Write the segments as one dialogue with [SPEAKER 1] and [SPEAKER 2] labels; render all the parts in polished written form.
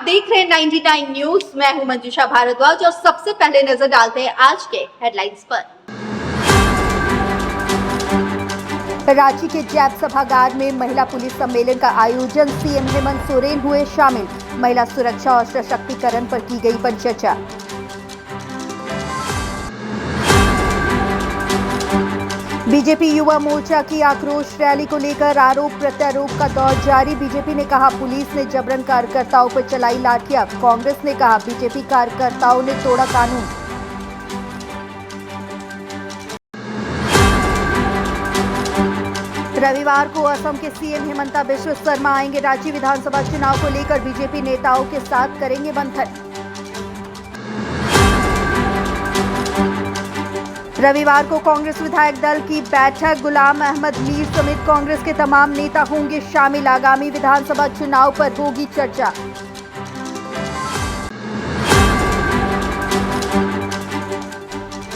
[SPEAKER 1] देख रहे हैं 99 न्यूज। मैं हूं मंजुषा भारद्वाज और सबसे पहले नजर डालते हैं आज के हेडलाइंस पर। रांची के जैप सभागार में महिला पुलिस सम्मेलन का आयोजन, सीएम हेमंत सोरेन हुए शामिल। महिला सुरक्षा और सशक्तिकरण पर की गई परिचर्चा। बीजेपी युवा मोर्चा की आक्रोश रैली को लेकर आरोप प्रत्यारोप का दौर जारी। बीजेपी ने कहा पुलिस ने जबरन कार्यकर्ताओं पर चलाई लाठियां। कांग्रेस ने कहा बीजेपी कार्यकर्ताओं ने तोड़ा कानून। रविवार को असम के सीएम हिमंता बिस्वा शर्मा आएंगे। राज्य विधानसभा चुनाव को लेकर बीजेपी नेताओं के साथ करेंगे मंथन। रविवार को कांग्रेस विधायक दल की बैठक, गुलाम अहमद मीर समेत कांग्रेस के तमाम नेता होंगे शामिल। आगामी विधानसभा चुनाव पर होगी चर्चा।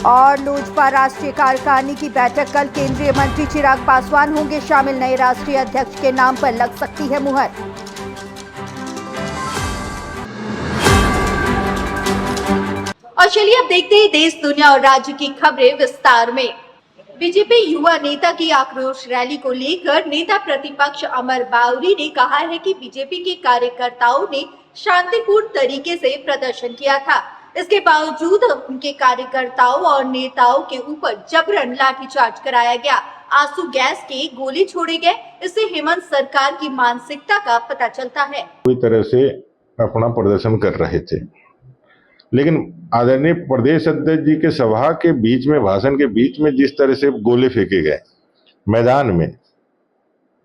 [SPEAKER 1] और लोजपा राष्ट्रीय कार्यकारिणी की बैठक कल, केंद्रीय मंत्री चिराग पासवान होंगे शामिल। नए राष्ट्रीय अध्यक्ष के नाम पर लग सकती है मुहर। और चलिए अब देखते हैं देश, दुनिया और राज्य की खबरें विस्तार में। बीजेपी युवा नेता की आक्रोश रैली को लेकर नेता प्रतिपक्ष अमर बाउरी ने कहा है कि बीजेपी के कार्यकर्ताओं ने शांतिपूर्ण तरीके से प्रदर्शन किया था। इसके बावजूद उनके कार्यकर्ताओं और नेताओं के ऊपर जबरन लाठीचार्ज कराया गया। आंसू गैस के गोले छोड़े गए। इससे हेमंत सरकार की मानसिकता का पता चलता है।
[SPEAKER 2] पूरी तरह से अपना प्रदर्शन कर रहे थे, लेकिन आदरणीय प्रदेश अध्यक्ष जी के सभा के बीच में, भाषण के बीच में जिस तरह से गोले फेंके गए मैदान में,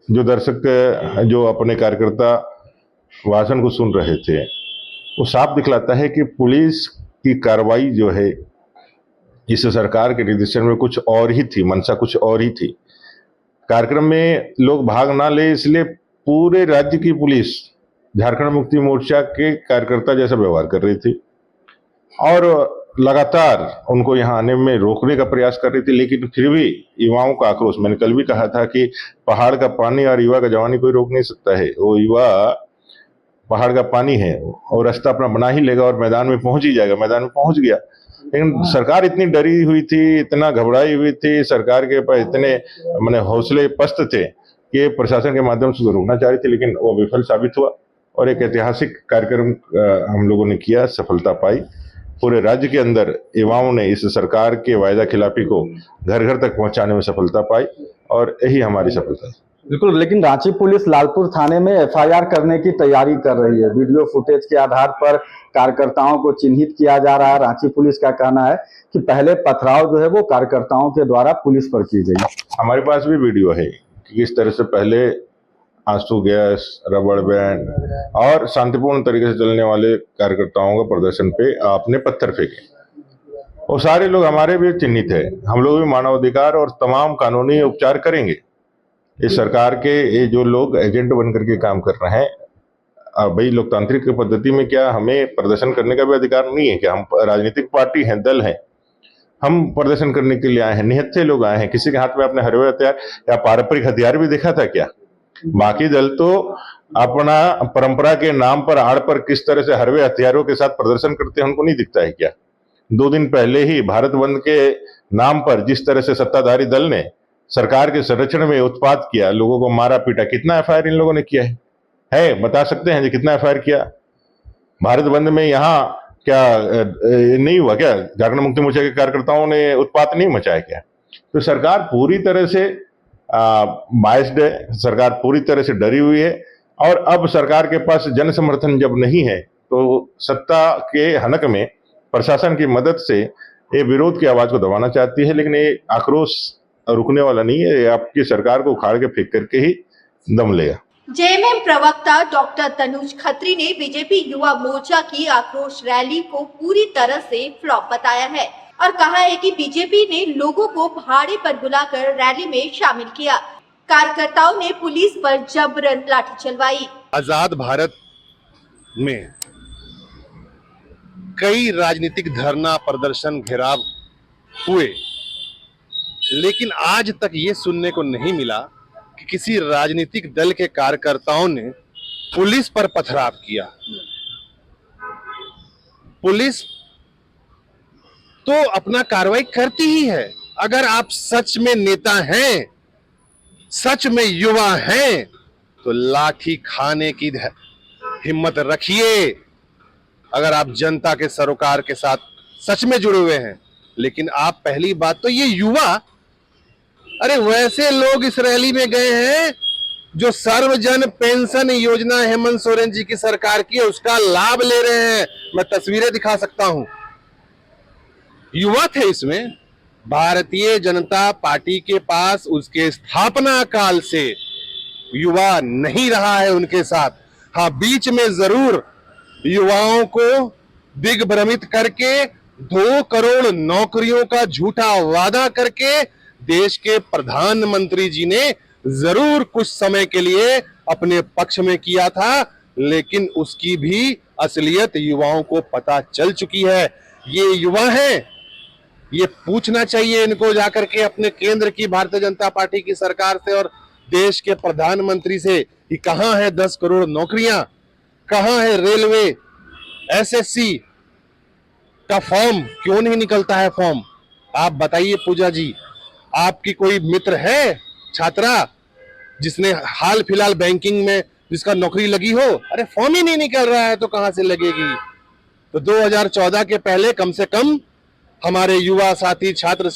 [SPEAKER 2] जो दर्शक, जो अपने कार्यकर्ता भाषण को सुन रहे थे, वो साफ दिखलाता है कि पुलिस की कार्रवाई जो है इस सरकार के निर्देशन में कुछ और ही थी, मंशा कुछ और ही थी। कार्यक्रम में लोग भाग ना ले, इसलिए पूरे राज्य की पुलिस झारखंड मुक्ति मोर्चा के कार्यकर्ता जैसा व्यवहार कर रही थी और लगातार उनको यहाँ आने में रोकने का प्रयास कर रही थी। लेकिन फिर भी युवाओं का आक्रोश, मैंने कल भी कहा था कि पहाड़ का पानी और युवा का जवानी कोई रोक नहीं सकता है। वो युवा पहाड़ का पानी है और रास्ता अपना बना ही लेगा और मैदान में पहुंच ही जाएगा। मैदान में पहुंच गया, लेकिन सरकार इतनी डरी हुई थी, इतना घबराई हुई थी, सरकार के पास इतने हौसले पस्त थे कि प्रशासन के माध्यम से रोकना चाह रही थी, लेकिन वो विफल साबित हुआ और एक ऐतिहासिक कार्यक्रम हम लोगों ने किया, सफलता पाई। पूरे राज्य के अंदर युवाओं ने इस सरकार के वायदा खिलाफी को घर घर तक पहुंचाने में सफलता पाई और यही हमारी सफलता है।
[SPEAKER 3] बिल्कुल, लेकिन रांची पुलिस लालपुर थाने में एफआईआर करने की तैयारी कर रही है। वीडियो फुटेज के आधार पर कार्यकर्ताओं को चिन्हित किया जा रहा है। रांची पुलिस का कहना है कि पहले पथराव जो है वो कार्यकर्ताओं के द्वारा पुलिस पर की गई।
[SPEAKER 2] हमारे पास भी वीडियो है कि किस तरह से पहले आंसू गैस, रबड़ बैंड और शांतिपूर्ण तरीके से चलने वाले कार्यकर्ताओं का प्रदर्शन पे आपने पत्थर फेंके। और सारे लोग हमारे भी चिन्हित है। हम लोग भी मानवाधिकार और तमाम कानूनी उपचार करेंगे। इस सरकार के ये जो लोग एजेंट बन करके काम कर रहे हैं, भाई लोकतांत्रिक पद्धति में क्या हमें प्रदर्शन करने का भी अधिकार नहीं है? क्या हम राजनीतिक पार्टी हैं, दल हैं? हम प्रदर्शन करने के लिए आए हैं, निहत्थे लोग आए हैं। किसी के हाथ में अपने हथियार हथियार या पारंपरिक हथियार भी देखा था क्या? बाकी दल तो अपना परंपरा के नाम पर, आड़ पर किस तरह से हरवे हथियारों के साथ प्रदर्शन करते हैं, उनको नहीं दिखता है क्या? 2 दिन पहले ही भारत बंद के नाम पर जिस तरह से सत्ताधारी दल ने सरकार के संरक्षण में उत्पात किया, लोगों को मारा पीटा, कितना एफआईआर इन लोगों ने किया है? बता सकते हैं जी कितना एफआईआर किया? भारत बंद में यहाँ क्या नहीं हुआ क्या? झारखंड मुक्ति मोर्चा के कार्यकर्ताओं ने उत्पात नहीं मचाया क्या? तो सरकार पूरी तरह से बायस्ड है, सरकार पूरी तरह से डरी हुई है और अब सरकार के पास जन समर्थन जब नहीं है तो सत्ता के हनक में प्रशासन की मदद से ये विरोध की आवाज को दबाना चाहती है। लेकिन ये आक्रोश रुकने वाला नहीं है, ये आपकी सरकार को उखाड़ के फेंक करके ही दम लेगा।
[SPEAKER 1] जेएमएम प्रवक्ता डॉक्टर तनुज खत्री ने बीजेपी युवा मोर्चा की आक्रोश रैली को पूरी तरह से फ्लॉप बताया है और कहा है कि बीजेपी ने लोगों को भाड़े पर बुलाकर रैली में शामिल किया। कार्यकर्ताओं ने पुलिस पर जबरन लाठी चलवाई।
[SPEAKER 4] आजाद भारत में कई राजनीतिक धरना, प्रदर्शन, घेराव हुए, लेकिन आज तक ये सुनने को नहीं मिला कि किसी राजनीतिक दल के कार्यकर्ताओं ने पुलिस पर पथराव किया। पुलिस तो अपना कार्रवाई करती ही है। अगर आप सच में नेता हैं, सच में युवा हैं, तो लाठी खाने की हिम्मत रखिए। अगर आप जनता के सरोकार के साथ सच में जुड़े हुए हैं। लेकिन आप पहली बात तो ये युवा, अरे वैसे लोग इस रैली में गए हैं जो सर्वजन पेंशन योजना हेमंत सोरेन जी की सरकार की है, उसका लाभ ले रहे हैं। मैं तस्वीरें दिखा सकता हूं। युवा थे इसमें। भारतीय जनता पार्टी के पास उसके स्थापना काल से युवा नहीं रहा है उनके साथ। हाँ, बीच में जरूर युवाओं को दिग्भ्रमित करके 2 करोड़ नौकरियों का झूठा वादा करके देश के प्रधानमंत्री जी ने जरूर कुछ समय के लिए अपने पक्ष में किया था, लेकिन उसकी भी असलियत युवाओं को पता चल चुकी है। ये युवा हैं, ये पूछना चाहिए इनको जाकर के अपने केंद्र की भारतीय जनता पार्टी की सरकार से और देश के प्रधानमंत्री से कि कहां है 10 करोड़ नौकरियां, कहां है रेलवे, एसएससी का फॉर्म क्यों नहीं निकलता है फॉर्म? आप बताइए पूजा जी, आपकी कोई मित्र है छात्रा जिसने हाल फिलहाल बैंकिंग में जिसका नौकरी लगी हो? अरे फॉर्म ही नहीं निकल रहा है तो कहां से लगेगी? तो 2014 के पहले कम से कम हमारे युवा साथी छात्र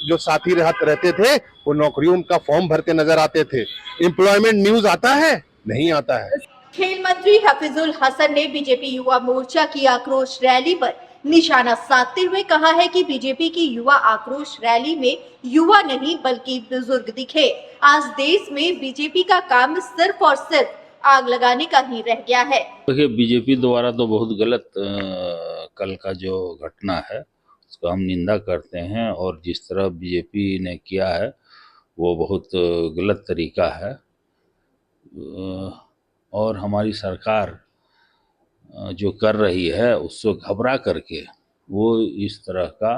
[SPEAKER 4] जो साथी रहते थे वो नौकरियों का फॉर्म भरते नजर आते थे। एम्प्लॉयमेंट न्यूज आता है? नहीं आता है।
[SPEAKER 1] खेल मंत्री हफीजुल हसन ने बीजेपी युवा मोर्चा की आक्रोश रैली पर निशाना साधते हुए कहा है कि बीजेपी की युवा आक्रोश रैली में युवा नहीं बल्कि बुजुर्ग दिखे। आज देश में बीजेपी का काम सिर्फ और सिर्फ आग लगाने का ही रह गया है।
[SPEAKER 5] देखिए, बीजेपी द्वारा तो बहुत गलत कल का जो घटना है उसका हम निंदा करते हैं, और जिस तरह बीजेपी ने किया है वो बहुत गलत तरीका है। और हमारी सरकार जो कर रही है उससे घबरा करके वो इस तरह का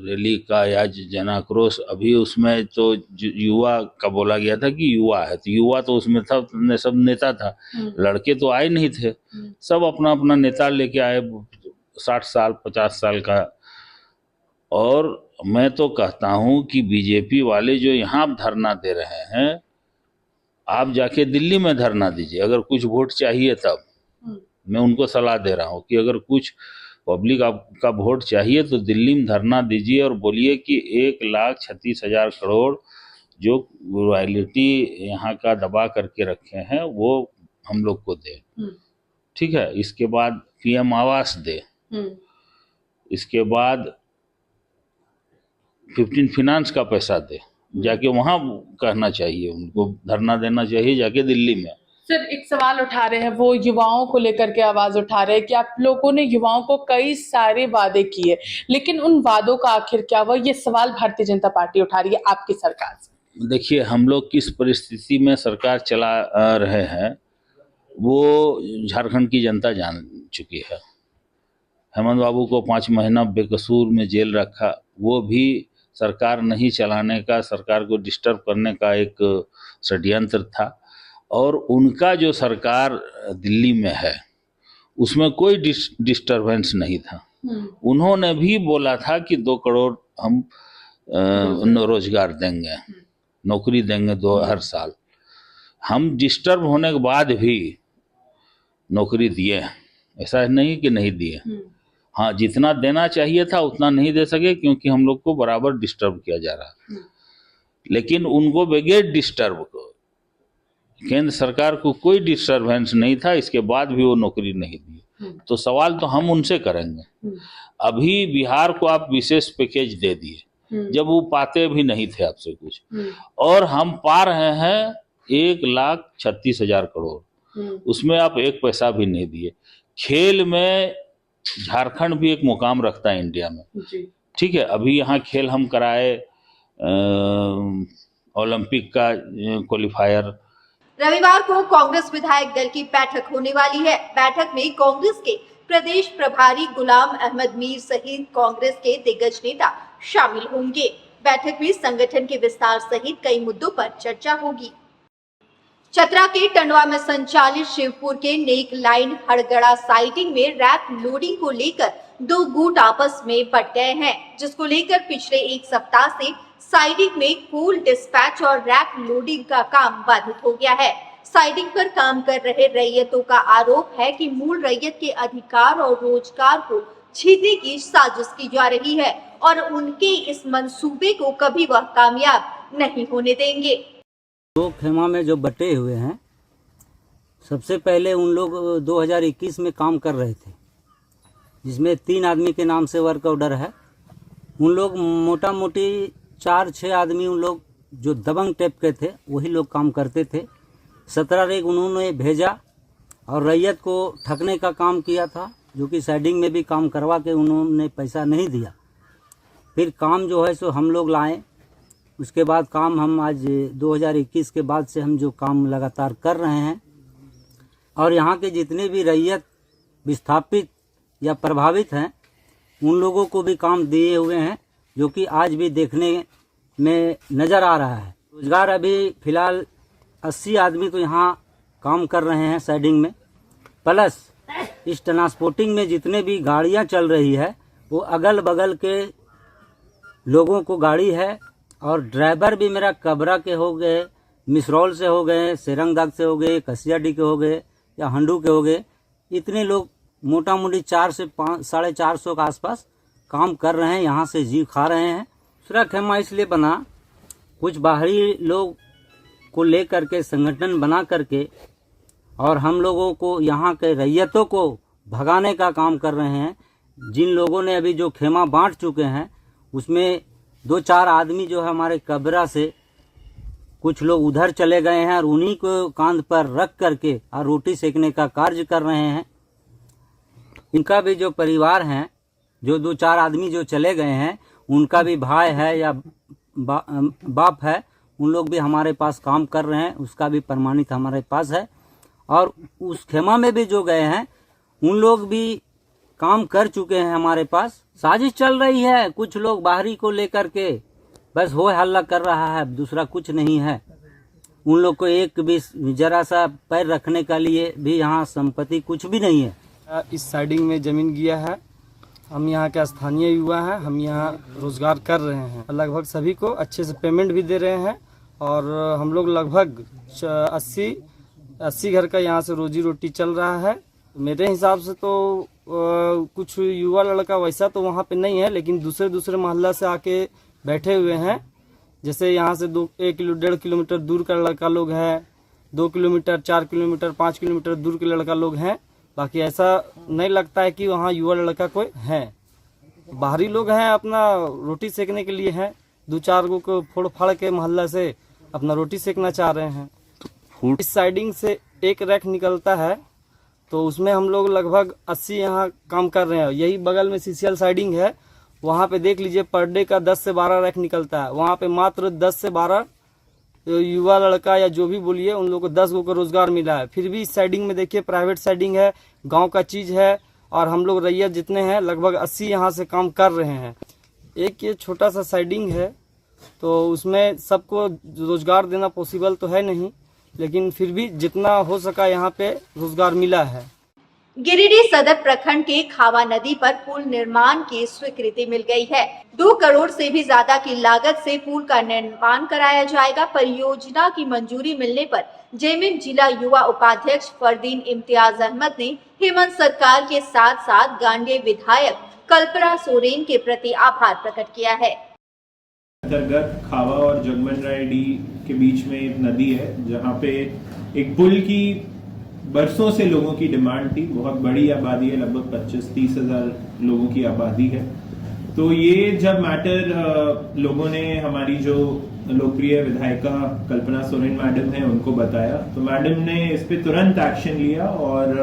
[SPEAKER 5] रैली का या जनाक्रोश, अभी उसमें तो युवा का बोला गया था कि युवा है, तो युवा तो उसमें था, सब नेता था, लड़के तो आए नहीं थे, सब अपना अपना नेता लेके आए, 60 साल 50 साल का। और मैं तो कहता हूं कि बीजेपी वाले जो यहाँ धरना दे रहे हैं, आप जाके दिल्ली में धरना दीजिए। अगर कुछ वोट चाहिए तब मैं उनको सलाह दे रहा हूँ कि अगर कुछ पब्लिक आपका वोट चाहिए तो दिल्ली में धरना दीजिए और बोलिए कि 1,36,000 करोड़ जो रॉयल्टी यहाँ का दबा करके रखे हैं वो हम लोग को दे। ठीक है, इसके बाद पीएम आवास दे, इसके बाद 15 फिनांस का पैसा दे। जाके वहां कहना चाहिए, उनको धरना देना चाहिए जाके दिल्ली में।
[SPEAKER 6] सर, एक सवाल उठा रहे हैं, वो युवाओं को लेकर के आवाज उठा रहे हैं कि आप लोगों ने युवाओं को कई सारे वादे किए, लेकिन उन वादों का आखिर क्या हुआ? ये सवाल भारतीय जनता पार्टी उठा रही है आपकी सरकार से।
[SPEAKER 5] देखिए, हम लोग किस परिस्थिति में सरकार चला रहे हैं वो झारखंड की जनता जान चुकी है। हेमंत बाबू को 5 महीना बेकसूर में जेल रखा, वो भी सरकार नहीं चलाने का, सरकार को डिस्टर्ब करने का एक षड्यंत्र था। और उनका जो सरकार दिल्ली में है उसमें कोई डिस्टर्बेंस नहीं था। उन्होंने भी बोला था कि 2 करोड़ हम रोजगार देंगे, नौकरी देंगे 2 हर साल। हम डिस्टर्ब होने के बाद भी नौकरी दिए, ऐसा नहीं कि नहीं दिए। हाँ, जितना देना चाहिए था उतना नहीं दे सके क्योंकि हम लोग को बराबर डिस्टर्ब किया जा रहा। लेकिन उनको बगैर डिस्टर्ब को, केंद्र सरकार को कोई डिस्टर्बेंस नहीं था, इसके बाद भी वो नौकरी नहीं दी। तो सवाल तो हम उनसे करेंगे। अभी बिहार को आप विशेष पैकेज दे दिए जब वो पाते भी नहीं थे आपसे कुछ, और हम पा रहे हैं 1,36,000 करोड़, उसमें आप 1 पैसा भी नहीं दिए। खेल में झारखंड भी एक मुकाम रखता है इंडिया में। ठीक है, अभी यहाँ खेल हम कराए, ओलंपिक का क्वालिफायर।
[SPEAKER 1] रविवार को कांग्रेस विधायक दल की बैठक होने वाली है। बैठक में कांग्रेस के प्रदेश प्रभारी गुलाम अहमद मीर सहित कांग्रेस के दिग्गज नेता शामिल होंगे। बैठक में संगठन के विस्तार सहित कई मुद्दों पर चर्चा होगी। चतरा के टंडवा में संचालित शिवपुर के नेक लाइन हड़गड़ा साइडिंग में रैक लोडिंग को लेकर दो गुट आपस में पट गए हैं, जिसको लेकर पिछले एक सप्ताह से साइडिंग में कोल डिस्पैच और रैक लोडिंग का काम बाधित हो गया है। साइडिंग पर काम कर रहे रैयतों का आरोप है कि मूल रैयत के अधिकार और रोजगार को छीनने की साजिश की जा रही है और उनके इस मंसूबे को कभी वह कामयाब नहीं होने देंगे।
[SPEAKER 7] दो खेमा में जो बटे हुए हैं, सबसे पहले उन लोग 2021 में काम कर रहे थे, जिसमें 3 आदमी के नाम से वर्क ऑर्डर है। उन लोग मोटा मोटी 4-6 आदमी उन लोग जो दबंग टाइप के थे वही लोग काम करते थे। 17 रेक उन्होंने भेजा और रैयत को ठगने का काम किया था, जो कि साइडिंग में भी काम करवा के उन्होंने पैसा नहीं दिया। फिर काम जो है सो हम लोग लाए, उसके बाद काम हम आज 2021 के बाद से हम जो काम लगातार कर रहे हैं और यहाँ के जितने भी रैयत विस्थापित या प्रभावित हैं उन लोगों को भी काम दिए हुए हैं, जो कि आज भी देखने में नज़र आ रहा है। रोजगार अभी फ़िलहाल 80 आदमी तो यहाँ काम कर रहे हैं साइडिंग में, प्लस इस ट्रांसपोर्टिंग में जितने भी गाड़ियाँ चल रही है वो अगल बगल के लोगों को गाड़ी है और ड्राइवर भी मेरा कबरा के हो गए, मिसरौल से हो गए, सेरंगदाग से हो गए, कसियाडी के हो गए या हंडू के हो गए। इतने लोग मोटा मोटी 400 से 450 के आसपास काम कर रहे हैं, यहाँ से जी खा रहे हैं। दूसरा खेमा इसलिए बना, कुछ बाहरी लोग को ले करके संगठन बना करके और हम लोगों को यहाँ के रैयतों को भगाने का काम कर रहे हैं। जिन लोगों ने अभी जो खेमा बांट चुके हैं उसमें 2-4 आदमी जो है हमारे कबरा से कुछ लोग उधर चले गए हैं और उन्हीं को कांध पर रख करके और रोटी सेकने का कार्य कर रहे हैं। इनका भी जो परिवार हैं, जो 2-4 आदमी जो चले गए हैं, उनका भी भाई है या बाप है, उन लोग भी हमारे पास काम कर रहे हैं, उसका भी प्रमाणित हमारे पास है। और उस खेमा में भी जो गए हैं उन लोग भी काम कर चुके हैं हमारे पास। साजिश चल रही है, कुछ लोग बाहरी को लेकर के बस हो हल्ला कर रहा है, दूसरा कुछ नहीं है। उन लोग को एक भी जरा सा पैर रखने के लिए भी यहाँ संपत्ति कुछ भी नहीं है।
[SPEAKER 8] इस साइडिंग में ज़मीन गया है, हम यहाँ के स्थानीय युवा हैं, हम यहाँ रोज़गार कर रहे हैं। लगभग सभी को अच्छे से पेमेंट भी दे रहे हैं और हम लोग लगभग 80 घर का यहाँ से रोजी रोटी चल रहा है। मेरे हिसाब से तो कुछ युवा लड़का वैसा तो वहाँ पे नहीं है, लेकिन दूसरे मोहल्ला से आके बैठे हुए हैं। जैसे यहाँ से 1-1.5 किलोमीटर दूर का लड़का लोग है, 2 किलोमीटर, 4 किलोमीटर, 5 किलोमीटर दूर के लड़का लोग हैं। बाकी ऐसा नहीं लगता है कि वहाँ युवा लड़का कोई है। बाहरी लोग हैं, अपना रोटी सेकने के लिए हैं। 2-4 को फोड़ फाड़ के मोहल्ला से अपना रोटी सेकना चाह रहे हैं। इस साइडिंग से एक रैक निकलता है तो उसमें हम लोग लगभग 80 यहाँ काम कर रहे हैं। यही बगल में सीसीएल साइडिंग है, वहाँ पे देख लीजिए पर डे का 10 से 12 रैक निकलता है। वहाँ पे मात्र 10 से 12 युवा लड़का या जो भी बोलिए उन लोगों को 10 गो का रोजगार मिला है। फिर भी इस साइडिंग में देखिए प्राइवेट साइडिंग है, गांव का चीज़ है और हम लोग रैयत जितने हैं लगभग 80 यहाँ से काम कर रहे हैं। एक ये छोटा सा साइडिंग है तो उसमें सबको रोजगार देना पॉसिबल तो है नहीं, लेकिन फिर भी जितना हो सका यहाँ पे रोजगार मिला है।
[SPEAKER 1] गिरिडीह सदर प्रखंड के खावा नदी पर पुल निर्माण की स्वीकृति मिल गई है। 2 करोड़ से भी ज्यादा की लागत से पुल का निर्माण कराया जाएगा। परियोजना की मंजूरी मिलने पर जेएमएम जिला युवा उपाध्यक्ष फरदीन इम्तियाज अहमद ने हेमंत सरकार के साथ साथ गांडेय विधायक कल्पना सोरेन के प्रति आभार प्रकट किया है।
[SPEAKER 9] अंतर्गत खावा और जगमनरायडी के बीच में एक नदी है जहाँ पे एक पुल की बरसों से लोगों की डिमांड थी। बहुत बड़ी आबादी है, लगभग 25-30 हजार लोगों की आबादी है। तो ये जब मैटर लोगों ने हमारी जो लोकप्रिय विधायिका कल्पना सोरेन मैडम है उनको बताया, तो मैडम ने इस पे तुरंत एक्शन लिया और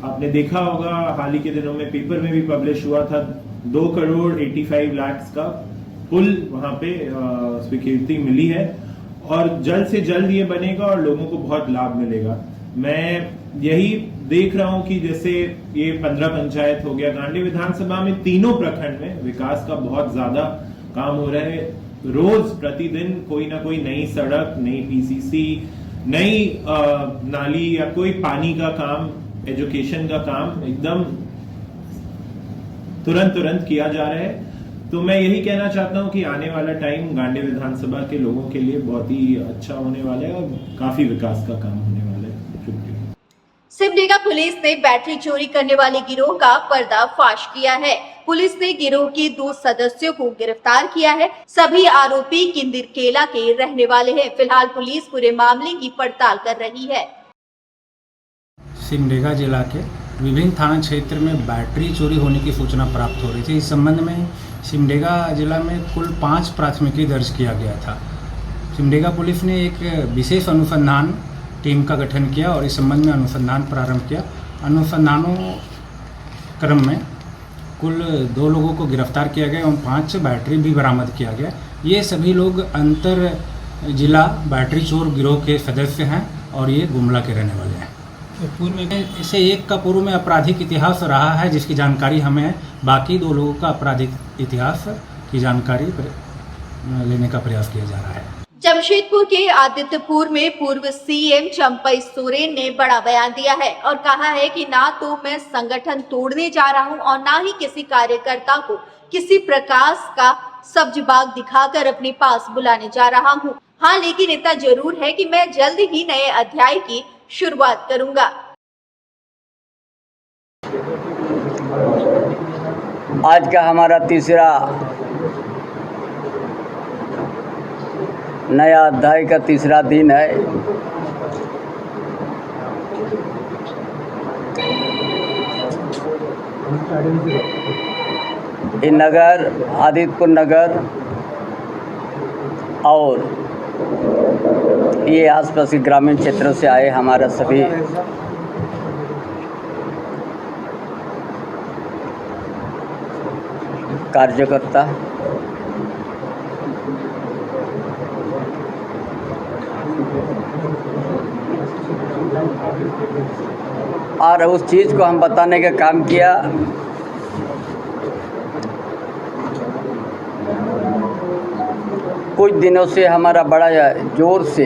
[SPEAKER 9] आपने देखा होगा हाल ही के दिनों में पेपर में भी पब्लिश हुआ था 2 करोड़ 85 लाख का पुल वहां पे स्वीकृति मिली है और जल्द से जल्द ये बनेगा और लोगों को बहुत लाभ मिलेगा। मैं यही देख रहा हूं कि जैसे ये 15 पंचायत हो गया, गांडेय विधानसभा में तीनों प्रखंड में विकास का बहुत ज्यादा काम हो रहा है। रोज प्रतिदिन कोई ना कोई नई सड़क, नई पीसीसी, नई नाली या कोई पानी का काम, एजुकेशन का काम एकदम तुरंत किया जा रहा है। तो मैं यही कहना चाहता हूं कि आने वाला टाइम गांडी विधानसभा के लोगों के लिए बहुत ही अच्छा होने वाला है और काफी विकास का काम होने वाला है। शुक्रिया।
[SPEAKER 1] सिमडेगा पुलिस ने बैटरी चोरी करने वाले गिरोह का पर्दाफाश किया है। पुलिस ने गिरोह के 2 सदस्यों को गिरफ्तार किया है। सभी आरोपी किंदिरकेला के रहने वाले हैं। फिलहाल पुलिस पूरे मामले की पड़ताल कर रही है।
[SPEAKER 10] सिमडेगा जिला के विभिन्न थाना क्षेत्र में बैटरी चोरी होने की सूचना प्राप्त हो रही थी। इस संबंध में सिमडेगा जिला में कुल 5 प्राथमिकी दर्ज किया गया था। सिमडेगा पुलिस ने एक विशेष अनुसंधान टीम का गठन किया और इस संबंध में अनुसंधान प्रारंभ किया। अनुसंधानों क्रम में कुल 2 लोगों को गिरफ्तार किया गया एवं 5 बैटरी भी बरामद किया गया। ये सभी लोग अंतर जिला बैटरी चोर गिरोह के सदस्य हैं और ये गुमला के रहने वाले हैं। पूर्व में इसे एक का पूर्व में आपराधिक इतिहास रहा है, जिसकी जानकारी हमें बाकी 2 लोगों का आपराधिक इतिहास की जानकारी लेने का प्रयास किया जा रहा है।
[SPEAKER 1] जमशेदपुर के आदित्यपुर में पूर्व सीएम चंपई सोरेन ने बड़ा बयान दिया है और कहा है कि ना तो मैं संगठन तोड़ने जा रहा हूं और ना ही किसी कार्यकर्ता को किसी प्रकार का सब्ज बाग दिखाकर अपने पास बुलाने जा रहा हूं। हाँ, लेकिन इतना जरूर है कि मैं जल्द ही नए अध्याय की शुरुआत करूंगा।
[SPEAKER 11] आज का हमारा तीसरा नया अध्याय का तीसरा दिन है। ये नगर आदित्यपुर नगर और ये आसपास के ग्रामीण क्षेत्रों से आए हमारा सभी कार्यकर्ता और उस चीज़ को हम बताने का काम किया। कुछ दिनों से हमारा बड़ा जोर से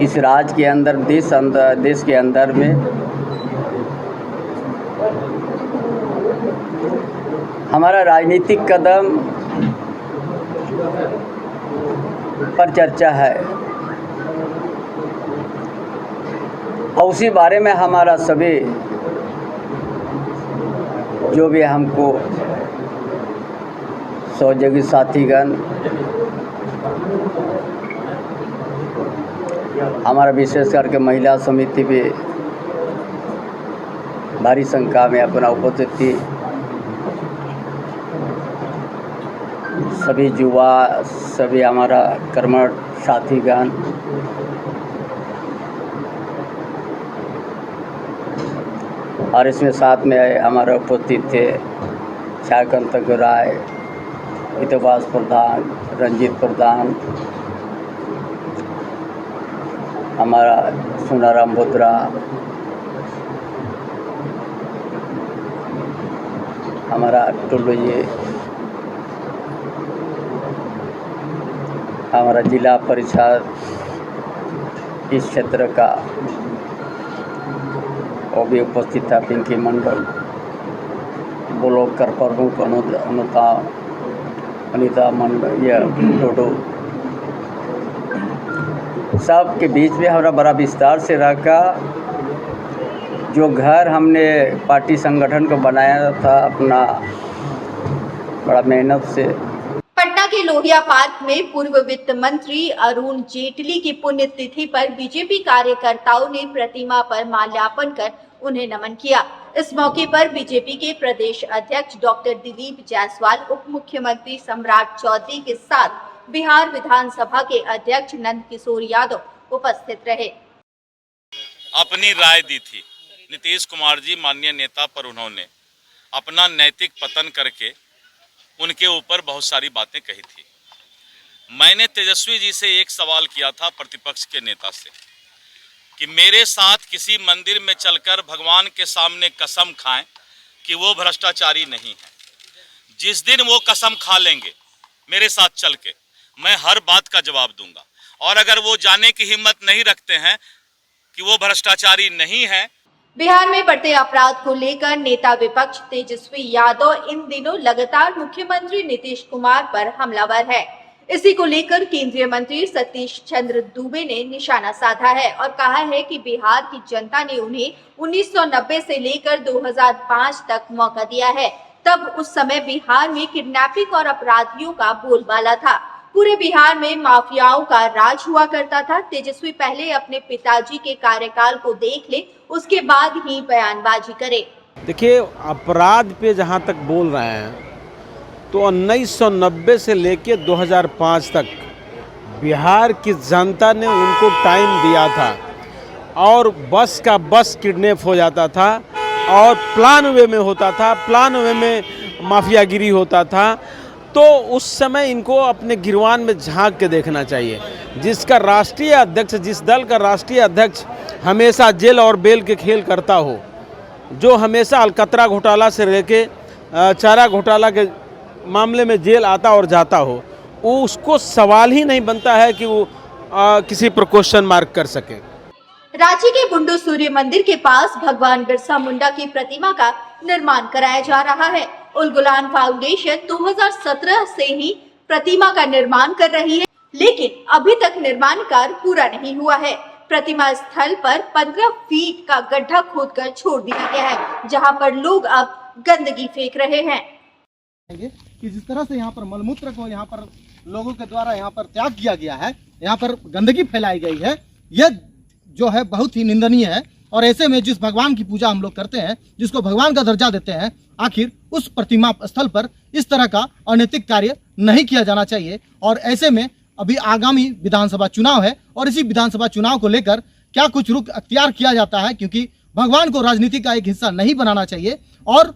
[SPEAKER 11] इस राज्य के अंदर देश के अंदर में हमारा राजनीतिक कदम पर चर्चा है और उसी बारे में हमारा सभी जो भी हमको सहयोगी साथीगण, हमारा विशेष करके महिला समिति भी भारी संख्या में अपना उपस्थित थी। सभी युवा, सभी हमारा कर्मठ साथीगण, और इसमें साथ में हमारे उपस्थित थे छायाकांत राय, इतवास प्रधान, रंजीत प्रधान, हमारा सुनाराम बोत्रा, हमारा टुल्लू जी, हमारा जिला परिषद इस क्षेत्र का वो भी उपस्थित था, पिंकी मंडल, ब्लॉक कर प्रमुख अनिता मंडल, या टोटो, सब के बीच में हमारा बड़ा विस्तार से रखा। जो घर हमने पार्टी संगठन को बनाया था अपना बड़ा मेहनत से।
[SPEAKER 1] पटना के लोहिया पार्क में पूर्व वित्त मंत्री अरुण जेटली की पुण्यतिथि पर बीजेपी कार्यकर्ताओं ने प्रतिमा पर माल्यार्पण कर उन्हें नमन किया। इस मौके पर बीजेपी के प्रदेश अध्यक्ष डॉक्टर दिलीप जायसवाल, उप मुख्यमंत्री सम्राट चौधरी के साथ बिहार विधानसभा के अध्यक्ष नंद किशोर यादव उपस्थित रहे।
[SPEAKER 12] अपनी राय दी थी नीतीश कुमार जी माननीय नेता पर, उन्होंने अपना नैतिक पतन करके उनके ऊपर बहुत सारी बातें कही थी। मैंने तेजस्वी जी से एक सवाल किया था प्रतिपक्ष के नेता से कि मेरे साथ किसी मंदिर में चलकर भगवान के सामने कसम खाएं कि वो भ्रष्टाचारी नहीं है। जिस दिन वो कसम खा लेंगे मेरे साथ चल के, मैं हर बात का जवाब दूंगा। और अगर वो जाने की हिम्मत नहीं रखते हैं कि वो भ्रष्टाचारी नहीं है।
[SPEAKER 1] बिहार में बढ़ते अपराध को लेकर नेता विपक्ष तेजस्वी यादव इन दिनों लगातार मुख्यमंत्री नीतीश कुमार पर हमलावर है। इसी को लेकर केंद्रीय मंत्री सतीश चंद्र दूबे ने निशाना साधा है और कहा है कि बिहार की जनता ने उन्हें 1990 से लेकर 2005 तक मौका दिया है। तब उस समय बिहार में किडनैपिंग और अपराधियों का बोलबाला था। पूरे बिहार में माफियाओं का राज हुआ करता था। तेजस्वी पहले अपने पिताजी के कार्यकाल को देख ले, उसके बाद ही बयानबाजी करे।
[SPEAKER 13] देखिए, अपराध पे जहाँ तक बोल रहे हैं तो 1990 से लेके 2005 तक बिहार की जनता ने उनको टाइम दिया था और बस का बस किडनैप हो जाता था और प्लान वे में होता था, प्लान वे में माफियागिरी होता था। तो उस समय इनको अपने गिरवान में झांक के देखना चाहिए। जिसका राष्ट्रीय अध्यक्ष, जिस दल का राष्ट्रीय अध्यक्ष हमेशा जेल और बेल के खेल करता हो, जो हमेशा अलकतरा घोटाला से लेके चारा घोटाला के मामले में जेल आता और जाता हो, वो उसको सवाल ही नहीं बनता है कि वो किसी पर क्वेश्चन मार्क कर सके।
[SPEAKER 1] रांची के बुंडू सूर्य मंदिर के पास भगवान बिरसा मुंडा की प्रतिमा का निर्माण कराया जा रहा है। उल गुलान फाउंडेशन 2017 से ही प्रतिमा का निर्माण कर रही है, लेकिन अभी तक निर्माण कार्य पूरा नहीं हुआ है। प्रतिमा स्थल पर 15 फीट का गड्ढा खोदकर छोड़ दिया गया है, जहां पर लोग अब गंदगी फेंक रहे हैं।
[SPEAKER 14] कि जिस तरह से यहाँ पर मलमूत्र को यहाँ पर लोगों के द्वारा यहाँ पर त्याग किया गया है, यहाँ पर गंदगी फैलाई गई है, यह जो है बहुत ही निंदनीय है। और ऐसे में जिस भगवान की पूजा हम लोग करते हैं, जिसको भगवान का दर्जा देते हैं, आखिर उस प्रतिमा स्थल पर इस तरह का अनैतिक कार्य नहीं किया जाना चाहिए। और ऐसे में अभी आगामी विधानसभा चुनाव है और इसी विधानसभा चुनाव को लेकर क्या कुछ रुख अख्तियार किया जाता है, क्योंकि भगवान को राजनीति का एक हिस्सा नहीं बनाना चाहिए और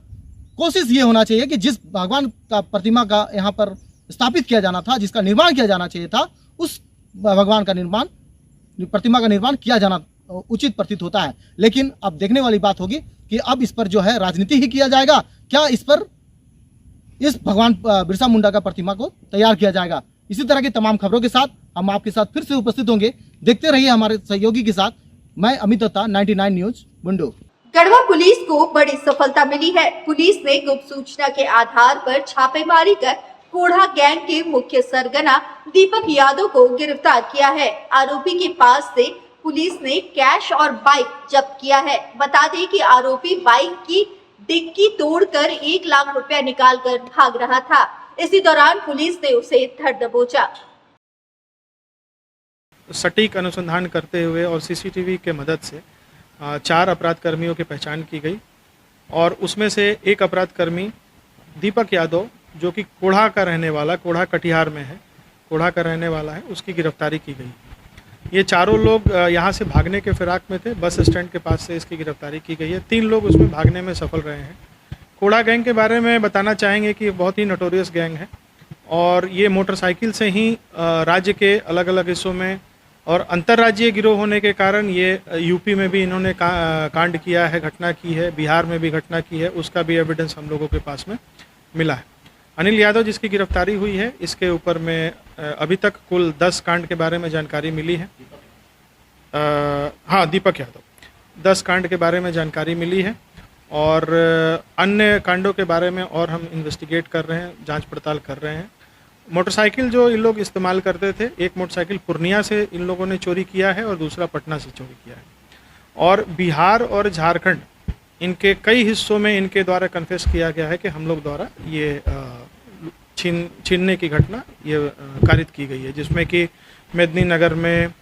[SPEAKER 14] कोशिश ये होना चाहिए कि जिस भगवान का प्रतिमा का यहाँ पर स्थापित किया जाना था, जिसका निर्माण किया जाना चाहिए था, उस भगवान का निर्माण, प्रतिमा का निर्माण किया जाना उचित प्रतीत होता है। लेकिन अब देखने वाली बात होगी कि अब इस पर जो है राजनीति ही किया जाएगा, क्या इस पर इस भगवान बिरसा मुंडा का प्रतिमा को तैयार किया जाएगा। इसी तरह की तमाम खबरों के साथ हम आपके साथ फिर से उपस्थित होंगे। देखते रहिए हमारे सहयोगी के साथ। मैं अमित दत्ता, 99 न्यूज, बुंडू।
[SPEAKER 1] गढ़वा पुलिस को बड़ी सफलता मिली है। पुलिस ने गुप्त सूचना के आधार पर छापेमारी कर कोढ़ा गैंग के मुख्य सरगना दीपक यादव को गिरफ्तार किया है। आरोपी के पास से पुलिस ने कैश और बाइक जब्त किया है। बता दें कि आरोपी बाइक की डिक्की तोड़कर 1 लाख रुपया निकालकर भाग रहा था। इसी दौरान पुलिस ने उसे धर दबोचा।
[SPEAKER 15] सटीक अनुसंधान करते हुए और सीसीटीवी के मदद से 4 अपराध कर्मियों की पहचान की गई और उसमें से एक अपराध कर्मी दीपक यादव, जो कि कोढ़ा का रहने वाला, कोढ़ा कटिहार में है, कोढ़ा का रहने वाला है, उसकी गिरफ्तारी की गई। ये चारों लोग यहाँ से भागने के फिराक में थे। बस स्टैंड के पास से इसकी गिरफ्तारी की गई है। 3 लोग उसमें भागने में सफल रहे हैं। कोढ़ा गैंग के बारे में बताना चाहेंगे कि बहुत ही नोटोरियस गैंग है और ये मोटरसाइकिल से ही राज्य के अलग अलग हिस्सों में और अंतर्राज्यीय गिरोह होने के कारण ये यूपी में भी इन्होंने कांड किया है, घटना की है, बिहार में भी घटना की है। उसका भी एविडेंस हम लोगों के पास में मिला है। अनिल यादव जिसकी गिरफ्तारी हुई है, इसके ऊपर में अभी तक कुल 10 कांड के बारे में जानकारी मिली है। हाँ, दीपक यादव 10 कांड के बारे में जानकारी मिली है और अन्य कांडों के बारे में और हम इन्वेस्टिगेट कर रहे हैं, जांच पड़ताल कर रहे हैं। मोटरसाइकिल जो इन लोग इस्तेमाल करते थे, एक मोटरसाइकिल पूर्णिया से इन लोगों ने चोरी किया है और दूसरा पटना से चोरी किया है। और बिहार और झारखंड, इनके कई हिस्सों में इनके द्वारा कन्फेस किया गया है कि हम लोग द्वारा ये छीनने की घटना ये कारित की गई है, जिसमें कि मेदिनीनगर में,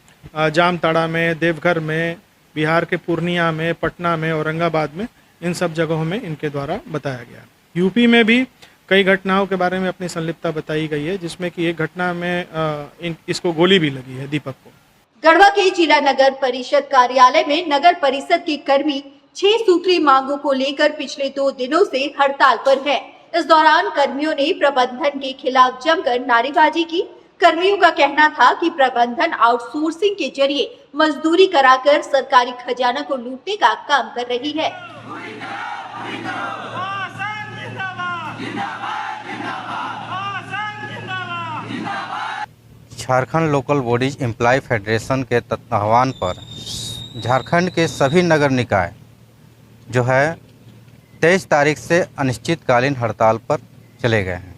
[SPEAKER 15] जामताड़ा में, देवघर में, बिहार के पूर्णिया में, पटना में, औरंगाबाद में, इन सब जगहों में इनके द्वारा बताया गया। यूपी में भी कई घटनाओं के बारे में अपनी संलिप्तता बताई गई है, जिसमें कि एक घटना में इसको गोली भी लगी है, दीपक को।
[SPEAKER 1] गढ़वा के जिला नगर परिषद कार्यालय में नगर परिषद के कर्मी 6 सूत्री मांगों को लेकर पिछले 2 दिनों से हड़ताल पर है। इस दौरान कर्मियों ने प्रबंधन के खिलाफ जमकर नारेबाजी की। कर्मियों का कहना था कि प्रबंधन आउटसोर्सिंग के जरिए मजदूरी कराकर सरकारी खजाना को लूटने का काम कर रही है।
[SPEAKER 16] Jharkhand local bodies employ federation के आह्वान पर झारखंड के सभी नगर निकाय जो है 23 तारीख से अनिश्चितकालीन हड़ताल पर चले गए हैं।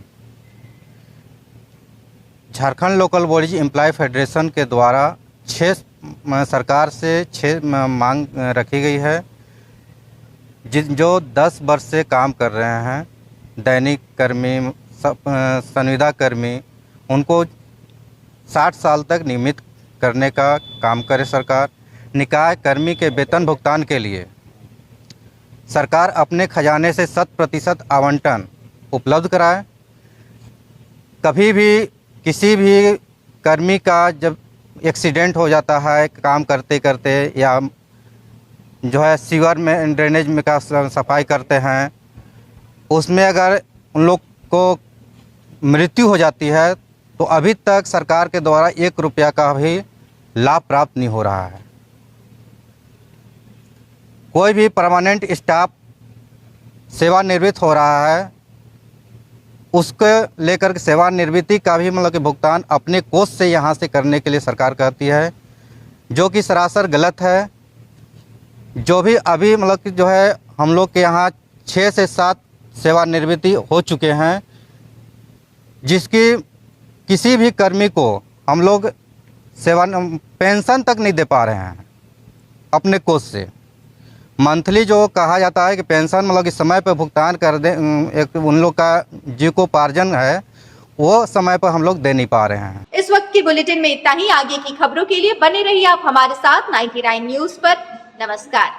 [SPEAKER 16] Jharkhand local bodies employ federation के द्वारा सरकार से 6 मांग रखी गई है। जो 10 वर्ष से काम कर रहे हैं, दैनिक कर्मी, संविदा कर्मी, उनको 60 साल तक नियमित करने का काम करे सरकार। निकाय कर्मी के वेतन भुगतान के लिए सरकार अपने खजाने से 100% आवंटन उपलब्ध कराए। कभी भी किसी भी कर्मी का जब एक्सीडेंट हो जाता है काम करते करते, या जो है सीवर में ड्रेनेज में का सफाई करते हैं, उसमें अगर उन लोग को मृत्यु हो जाती है तो अभी तक सरकार के द्वारा 1 रुपया का भी लाभ प्राप्त नहीं हो रहा है। कोई भी परमानेंट स्टाफ सेवानिवृत्त हो रहा है, उसको लेकर के सेवानिवृत्ति का भी मतलब कि भुगतान अपने कोष से यहाँ से करने के लिए सरकार कहती है, जो कि सरासर गलत है। जो भी अभी मतलब कि जो है हम लोग के यहाँ 6 से 7 सेवानिवृत्ति हो चुके हैं, जिसकी किसी भी कर्मी को हम लोग पेंशन तक नहीं दे पा रहे हैं अपने कोष से। मंथली जो कहा जाता है कि पेंशन मतलब कि समय पर भुगतान कर दे, एक उन लोग का जीविकोपार्जन है, वो समय पर हम लोग दे नहीं पा रहे हैं।
[SPEAKER 1] इस वक्त की बुलेटिन में इतना ही। आगे की खबरों के लिए बने रहिए आप हमारे साथ 99 न्यूज पर। नमस्कार।